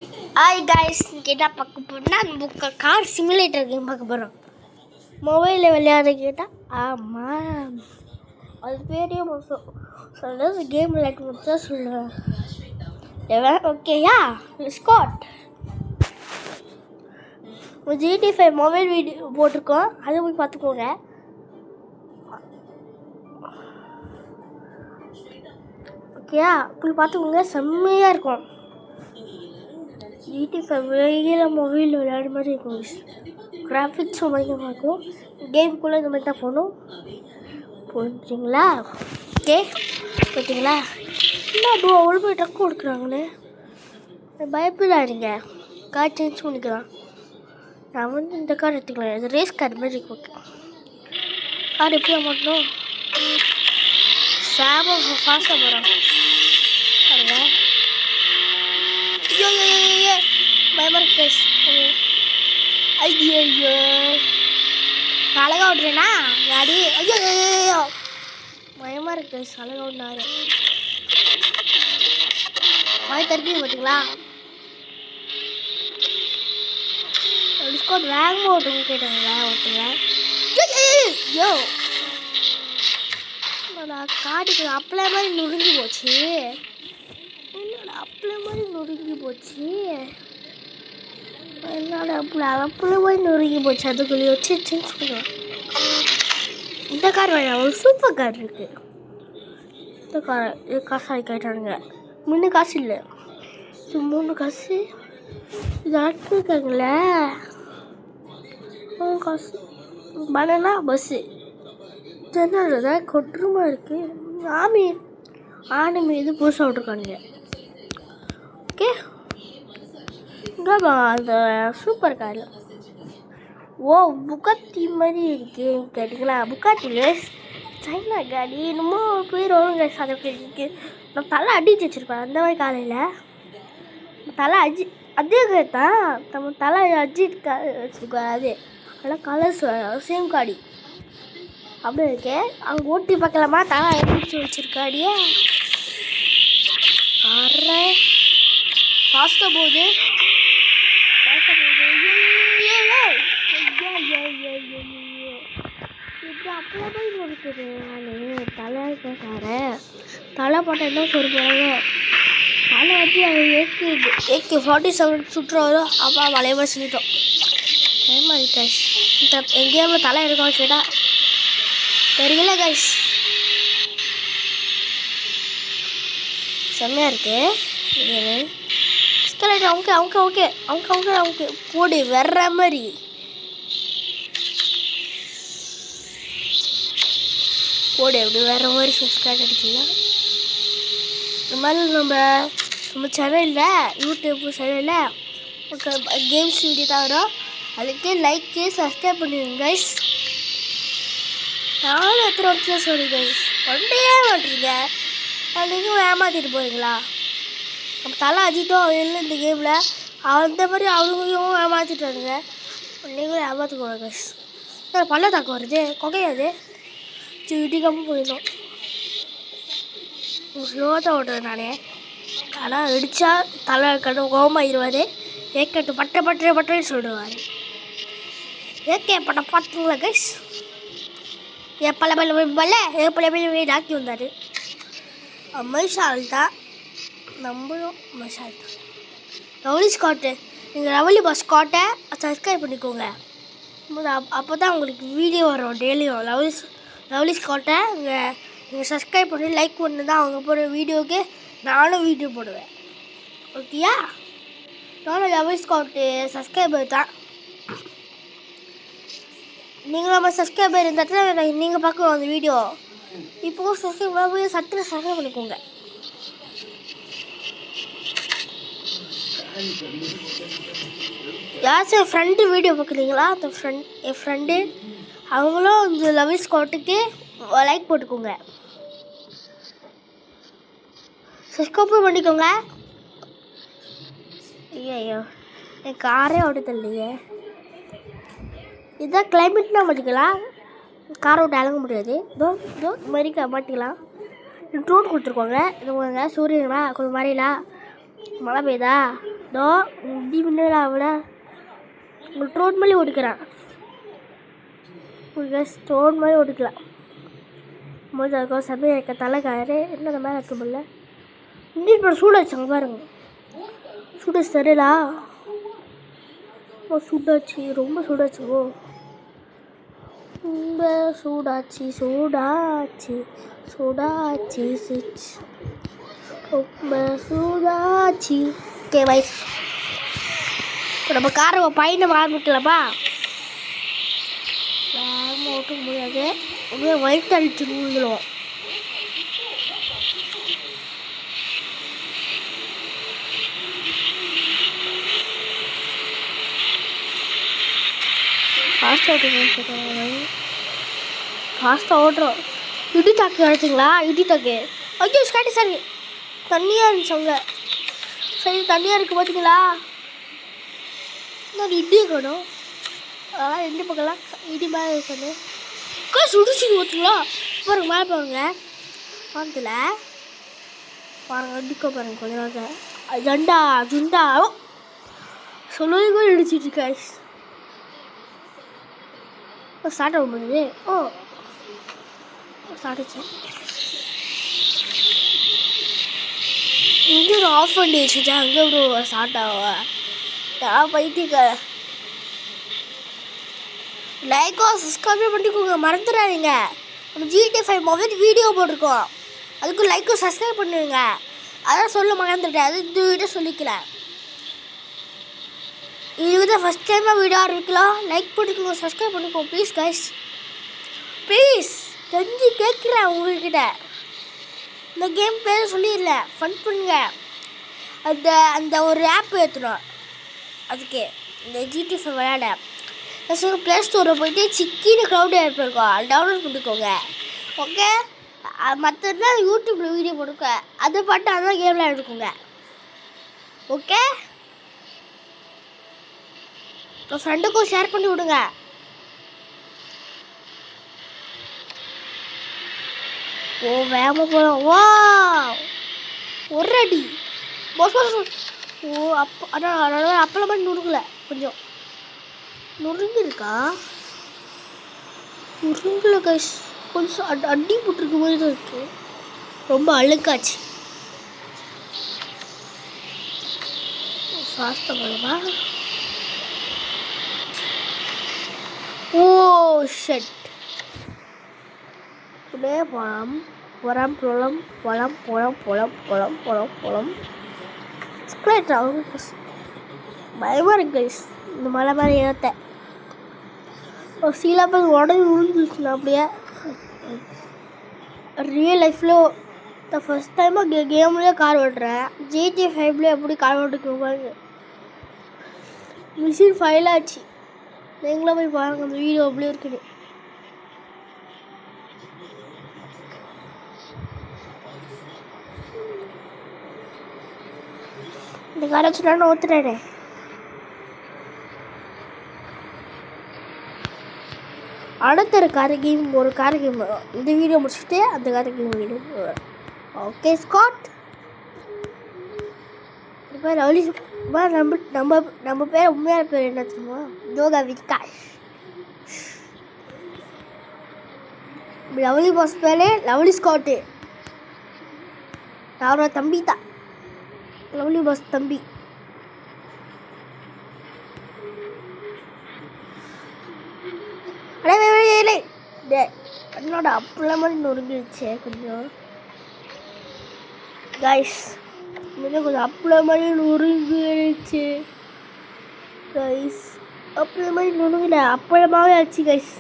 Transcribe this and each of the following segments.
Hi guys, கேட்டால் பார்க்க போனால் நம்ம கார் சிமுலேட்டர் கேம் பார்க்க போகிறோம். மொபைலில் விளையாட கேட்டால் ஆமாம், அது பேரே மோசம் சொல்கிறது. கேம் விளையாட்டு மட்டும் தான் சொல்லுவேன். ஓகேயா? ஸ்காட் GTA 5 மொபைல் வீடியோ போட்டிருக்கோம், அதை போய் பார்த்துக்கோங்க. ஓகேயா? போய் பார்த்துக்கோங்க, செம்மையாக இருக்கும். GTA 5 வெளியில் மொபைலில் விளையாட மாதிரி இருக்கும். கிராஃபிக்ஸும் பயங்கரமாக இருக்கும். கேமுக்குள்ளே இந்த மாதிரி தான் போகணும். போயிட்டீங்களா? ஓகே, போயிட்டீங்களா? என்ன ப்ரோ அவ்வளோ போய் டக்கு கொடுக்குறாங்களே, பயப்படாதீங்க. கார் சேஞ்ச் பண்ணிக்கலாம். நான் வந்து இந்த கார் எடுத்துக்கலாம், இது ரேஸ் கார் மாதிரி இருக்கும். கார் எப்படியா மாட்டணும்? சாபம் ஃபாஸ்ட்டாக போகிறாங்க பாருங்க. ஐயோ பயமாக இருக்கு. ஐயோ ஐயோ அழகா விட்றேனா காடி? ஐயோ ஐயோ பயமாக இருக்கு. அழகா விட்னாரு மாதிரி தருக்கீங்க பார்த்தீங்களா? டிஸ்கவுண்ட் வேகமாக ஓட்டுங்க கேட்டாங்க. ஓட்டுங்க. ஐயோ காட்டுக்கு அப்பளை மாதிரி நொறுங்கி போச்சு. என்னோட அப்பளை மாதிரி நொறுங்கி போச்சு. என்னோட அப்பளை மாதிரி நொறுங்கி போச்சு. அதுக்குள்ளே வச்சு சேஞ்ச் பண்ணுவேன். இந்த கார் வேணாம், ஒரு சூப்பர் கார் இருக்குது. இந்த கார் இது காசு கேட்டானுங்க. முன்ன காசு இல்லை, இது 3 காசு. இது அட்டுருக்காங்களே காசு. பனானா பஸ்ஸு என்னது கொட்டுருமா இருக்குது. ஆணி மீது புதுசாக விட்ருக்கானுங்க. ஓகே, அந்த சூப்பர் கார். ஓ புகாட்டி மாதிரி இருக்கு கேட்டிங்களா? புகாட்டி ரேஸ் சைனா காடி என்னமோ பேர் வரும் கைஸ். அதை கேட்டு நான் தலை அடிச்சு வச்சுருப்பேன். அந்த மாதிரி காலையில் தலை அதே தான் நம்ம தலை அஜித் வச்சுருக்கோம். அது ஆனால் கலர்ஸ் சேம் காடி அப்படியே இருக்கே. அங்கே ஓட்டி பார்க்கலாமா? தலை அடிச்சு வச்சுருக்காடியே. காரை ஃபாஸ்ட்டாக போகுது. இப்படி அப்போ போய் கொடுக்குது. தலை காரை தலை போட்டால் என்ன சொல்லுவாங்க? தலை வட்டி அவன் AK-47 சுற்றுறாரோ அப்போ மலையமாக செஞ்சிட்டோம். மாதிரி கைஸ் இந்த எங்கேயாவது தலை எடுக்கணும் கேட்டால் தெரியல கைஸ். செம்மையாக இருக்கு. அவங்க போடு வர்ற மாதிரி. போடு அப்படி வேற மாதிரி சப்ஸ்கிரைப் அடிச்சிங்களா? இந்த மாதிரி நம்ம சேனலில் யூடியூப் சேனலில் கேம்ஸ் வீடியோ தான் வரும். அதுக்கு லைக்கு சப்ஸ்கிரைப் பண்ணிடுங்க கைஸ். நானும் எத்தனை வருஷம் சொல்லி கைஸ் ஒன்றே மாட்டீங்க. நீங்கள் ஏமாற்றிட்டு போகிறீங்களா? நம்ம தலை அஜிட்டும் இல்லை இந்த கேமில். அந்த மாதிரி அவங்களும் ஏமாற்றிட்டானுங்க. நீங்களும் ஏமாற்றிக்கோங்க கைஸ். பள்ளத்தாக்கு வருது, குகையாது இடிக்காமல் போயிடும். ஸ்லோவாக தான் ஓட்டுறேன் நானே. ஆனால் அடித்தா தலை கோமாயிருவார். ஏக்கட்டு பட்டேன்னு சொல்லிடுவார். பார்த்தீங்களா கைஸ்? பல டாக்கி வந்தார். மனுஷால் தான் நம்மளும் மனுஷால் தான். ரவுலி ஸ்காட்டு, நீங்கள் ரவுலி பஸ் ஸ்காட்டை சப்ஸ்கிரைப் பண்ணிக்கோங்க. அப்போ தான் உங்களுக்கு வீடியோ வரும் டெய்லியும். லவ்லி ஸ்காட்டை நீங்கள் சப்ஸ்கிரைப் பண்ணி லைக் பண்ணி தான் அவங்க போடுற வீடியோவுக்கு நானும் வீடியோ போடுவேன். ஓகேயா? நானும் லவ்லி ஸ்காட்டு சப்ஸ்கிரைபர் தான். நீங்கள் நம்ம சப்ஸ்கிரைபர் இந்த இடத்துல நீங்கள் பார்க்கணும் அந்த வீடியோ. இப்போ சப்ஸ்கிரைப் பண்ணிக்கோங்க. யாராச்சும் என் ஃப்ரெண்டு வீடியோ பார்க்குறீங்களா? அந்த என் ஃப்ரெண்டு அவங்களும் இந்த லவ்லி ஸ்காட்டுக்கு லைக் போட்டுக்கோங்க, சப்ஸ்கிரைப் பண்ணிக்கோங்க. ஐயோ என் காரே ஓட்ட இல்லையே. இதுதான் கிளைமேட்னா மாட்டிக்கலாம். காரை விட்டு அழக முடியாது. இதோ மாதிரிக்க மாட்டிக்கலாம். ட்ரோன் கொடுத்துருக்கோங்க. இது சூரியனா கொஞ்சம் மாதிரிலாம் மழை பெய்யுதா இதோ இப்படி முன்னாடி அவட உங்கள் ட்ரோன் மாதிரி ஓடிக்கிறான். உங்களுக்கு ஸ்டோன் மாதிரி ஓடிக்கலாம். மோஜா இருக்கும் சமையல் இருக்க தலைக்காரு என்ன மேலே இருக்க முடியல. இன்னும் இப்போ சூட வச்சாங்க பாருங்க. சூட சரிடா. சூடாச்சு ரொம்ப சூடாச்சுங்கோ. ரொம்ப சூடாச்சு சூடாச்சு சூடாச்சு சிச் ரொம்ப சூடாச்சு. Okay bye. இப்போ நம்ம காரை பயணம் ஆரம்பிக்கலாமா? வேகமாக ஓட்ட முடியாது. அப்படியே வயிற்று அடிச்சு விழுந்துடும். ஃபாஸ்ட்டாக ஓட்டுறோம். இடி தாக்கு கிடச்சிங்களா? இடி தாக்கு. ஐயோ ஸ்காட்டி சாரி தண்ணியாக இருந்துச்சு அங்கே. சரி தண்ணியாக இருக்குது பார்த்தீங்களா? இன்னும் இடியை காணும். அதெல்லாம் ரெண்டு பக்கம்லாம் இடி மேலே இருக்கணும். சுடிச்சு ஊற்றுங்களா? பாருங்க மேலே பாருங்க வானத்தில் பாருங்க இடிக்க பாருங்க கொஞ்ச நேரத்தில். ஜண்டா ஜுண்டா சொல்லவே கூட இடிச்சிட்டு காய்ஸ். ஸ்டார்ட் ஆக முடியுது. ஸ்டார்ட் ஆச்சு. இங்கே ஒரு ஆஃப் பண்ணி வச்சுட்டா அங்கே ஒரு ஸ்டார்ட் ஆகும். நான் பைத்தியக்க. லைக்கோ சப்ஸ்கிரைப் பண்ணிக்கோங்க மறந்துடாதீங்க. நம்ம GTA 5 மொபைல் வீடியோ போட்டிருக்கோம். அதுக்கு லைக்கோ சப்ஸ்கிரைப் பண்ணுவீங்க. அதான் சொல்ல மறந்துட்டேன். அது இந்த வீடியோ சொல்லிக்கலாம். இதுக்கு தான் ஃபஸ்ட் டைமாக வீடியோ ஆரம்பிக்கலாம். லைக் பண்ணிக்கோங்க சப்ஸ்கிரைப் பண்ணிக்கோங்க ப்ளீஸ் கைஸ் ப்ளீஸ். தெரிஞ்சு கேட்குறேன் உங்கள்கிட்ட. இந்த கேம் பேர் சொல்லிடல. ஃபன் பண்ணுங்க. அந்த ஒரு ஆப் ஏற்றணும். அதுக்கு இந்த GTA 5 விளையாட ப்ளே ஸ்டோரில் போய்ட்டு சிக்கின்னு க்ரௌட் ஆப் இருக்கும். அது டவுன்லோட் பண்ணிக்கோங்க. ஓகே. மற்றதுலாம் யூடியூப்பில் வீடியோ போட்டுக்க. அதை பாட்டு அதான் கேம் விளையாடுக்குங்க. ஓகே. உங்கள் ஃப்ரெண்டுக்கும் ஷேர் பண்ணி விடுங்க. வேகமாக போகிறோம். ஒரு அடி பஸ். அப்பளம் மாதிரி நுறுங்கல. கொஞ்சம் நுறுங்கி இருக்கா? நுறுங்கல கைஸ். கொஞ்சம் அடி போட்டிருக்க மாதிரி தான் இருக்கு. ரொம்ப அழுக்காச்சு. ஃபாஸ்ட்டாக போகலாமா? ஷட். அப்படியே புறம் புலம் புலம் புலம் புலம் புலம் புலம் புலம் ஸ்க்ளைட் ஆகும். பயமாக இருக்கு கைஸ் இந்த மலை மாதிரி ஏற்ற. ஒரு சீலாப்பல் உடனே விழுந்துச்சுண்ணா. அப்படியே ரியல் லைஃப்பில் நான் ஃபஸ்ட் டைமாக கேம்லேயே கார் ஓட்டுறேன். GTA 5 எப்படி கார் ஓட்டுக்கு பாருங்க. மிஷின் ஃபைல் ஆச்சு. நீங்களும் போய் பாருங்க அந்த வீடியோ அப்படியே இருக்குது. இந்த காரை வச்சு நான் ஓத்துறேன். அடுத்த ஒரு கார் கேம் வரும். இந்த வீடியோ முடிச்சுட்டு அந்த கார் கேம் வீடியோ வரும். Okay Scott. இப்போ லவ்லி நம்ம பேர் உண்மையான பேர் என்ன தெரியுமா? யோகா விகாஷ். லவ்லி பாஸ் பேர் லவ்லி ஸ்காட்டு. அவரோட தம்பி தான் லவ்லி பாஸ் தம்பி. என்னோட அப்பளம் மாதிரி நொறுங்கிடுச்சு கொஞ்சம் கைஸ். கொஞ்சம் அப்பளம் மாதிரி நொறுங்கிடுச்சு கைஸ். அப்பளம் மாதிரி நொறுங்கல அப்பளமாகவே ஆச்சு கைஸ்.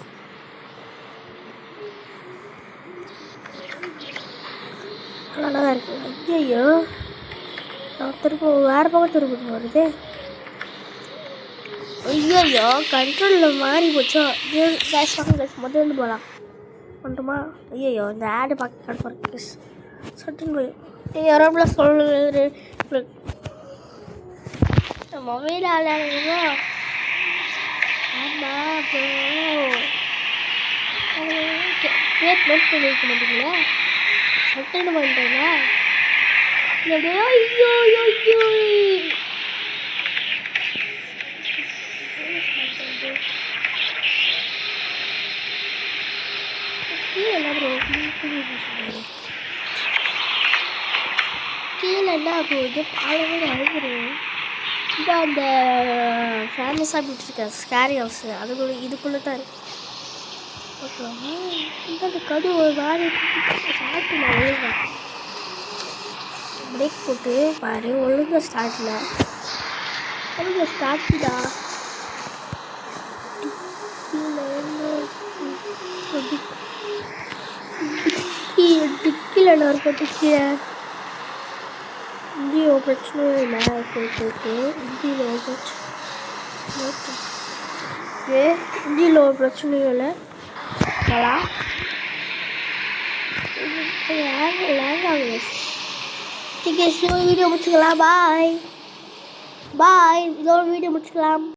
நல்லா தான் இருக்கு. ஐயோ நான் திரும்ப வேறு பக்கம் திரும்ப வருது. ஐயோ கண்ட்ரோலில் மாறி போச்சோ. கேஸ் பார்க்க கேஸ் முதல்ல போகலாம் பண்ணுமா? ஐயோ இந்த ஆடு பார்க்க போகிறேன் சட்டுன்னு போய் யாரோட சொல்லுது. மொபைல் விளையாடுங்களா? ஆமாம் பேட் நோட் பண்ணி வைக்க மாட்டீங்களா? சட்டுன்னு பண்ணுறீங்களா? ஐயோ ஐயோ கீழே என்ன போகுது பாலவே அழுகுறோம். இது அந்த ஃபேமஸாக போட்டுருக்க ஸ்கேரி ஹவுஸ் இதுக்குள்ளே தான் இருக்கு. ஓகேவா? இந்த அந்த கடு ஒரு மாதிரி சாப்பிட்டு நான் ஒழுங்கேன் பிரேக் போட்டு பாரு. ஒழுங்காக ஸ்டார்ட்ல ஒழுங்காக ஸ்டார்ட்டுடா. டிக்கியில் என்ன இருக்கும்? டிக்கிய இந்திய பிரச்சனையும் இல்லை. இந்தியில் ஒரு பிரச்சனை ஓகே. இந்தியில் ஒரு பிரச்சனையும் இல்லை. லேங் ஆகுது. ठीक है, इसमें वीडियो मुझे बाय बाय. இதோட வீடியோ முடிச்சுக்கலாம்.